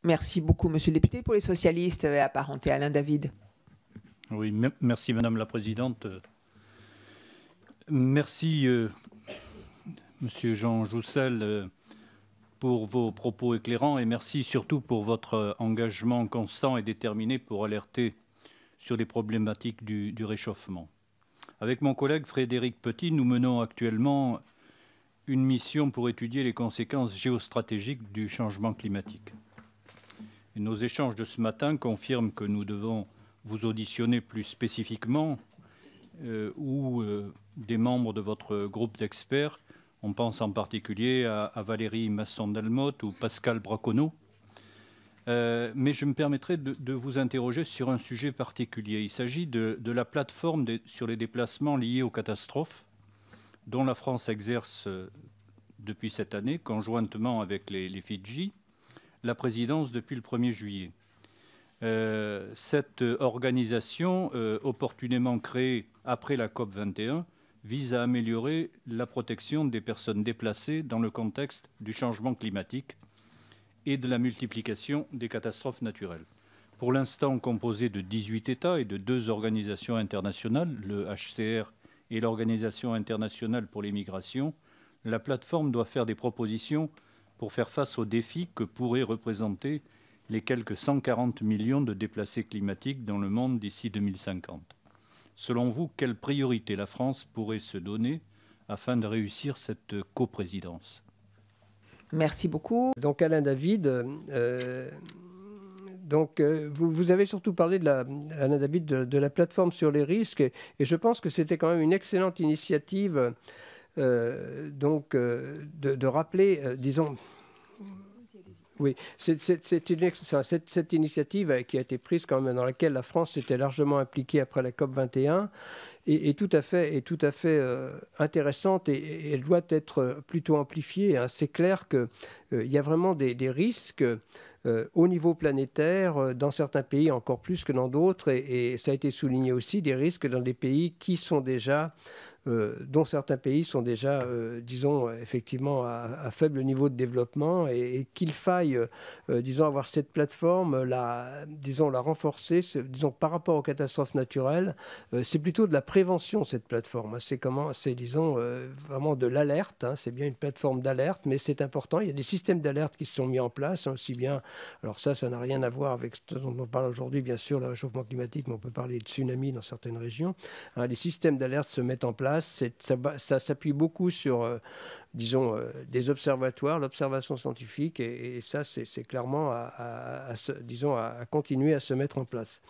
Merci beaucoup, monsieur le député. Pour les socialistes apparentés, Alain David. Oui, merci Madame la Présidente. Merci Monsieur Jean Joussel pour vos propos éclairants et merci surtout pour votre engagement constant et déterminé pour alerter sur les problématiques du réchauffement. Avec mon collègue Frédéric Petit, nous menons actuellement une mission pour étudier les conséquences géostratégiques du changement climatique. Et nos échanges de ce matin confirment que nous devons vous auditionner plus spécifiquement ou des membres de votre groupe d'experts. On pense en particulier à Valérie Masson-Delmotte ou Pascal Braconneau. Mais je me permettrai de vous interroger sur un sujet particulier. Il s'agit de la plateforme sur les déplacements liés aux catastrophes, dont la France exerce depuis cette année, conjointement avec les Fidji, la présidence depuis le 1er juillet. Cette organisation, opportunément créée après la COP21, vise à améliorer la protection des personnes déplacées dans le contexte du changement climatique et de la multiplication des catastrophes naturelles. Pour l'instant composée de 18 États et de 2 organisations internationales, le HCR et l'Organisation internationale pour les migrations, la plateforme doit faire des propositions pour faire face aux défis que pourraient représenter les quelques 140 millions de déplacés climatiques dans le monde d'ici 2050. Selon vous, quelles priorités la France pourrait se donner afin de réussir cette coprésidence? Merci beaucoup. Donc Alain David, vous avez surtout parlé Alain David, de la plateforme sur les risques, et je pense que c'était quand même une excellente initiative de rappeler, disons... Oui, cette initiative qui a été prise quand même, dans laquelle la France s'était largement impliquée après la COP21, est tout à fait intéressante et elle doit être plutôt amplifiée, hein. C'est clair qu'il y a vraiment des risques au niveau planétaire, dans certains pays encore plus que dans d'autres, et ça a été souligné aussi, des risques dans des pays qui sont déjà... dont certains pays sont déjà, disons, effectivement, à faible niveau de développement, et qu'il faille, disons, avoir cette plateforme, la renforcer, disons, par rapport aux catastrophes naturelles. C'est plutôt de la prévention, cette plateforme. C'est, disons, vraiment de l'alerte, hein. C'est bien une plateforme d'alerte, mais c'est important. Il y a des systèmes d'alerte qui se sont mis en place, hein, aussi bien... Alors ça n'a rien à voir avec ce dont on parle aujourd'hui, bien sûr, le réchauffement climatique, mais on peut parler de tsunami dans certaines régions. Hein, les systèmes d'alerte se mettent en place. Ça s'appuie beaucoup sur, disons, des observatoires, l'observation scientifique, et ça, c'est clairement à continuer à se mettre en place.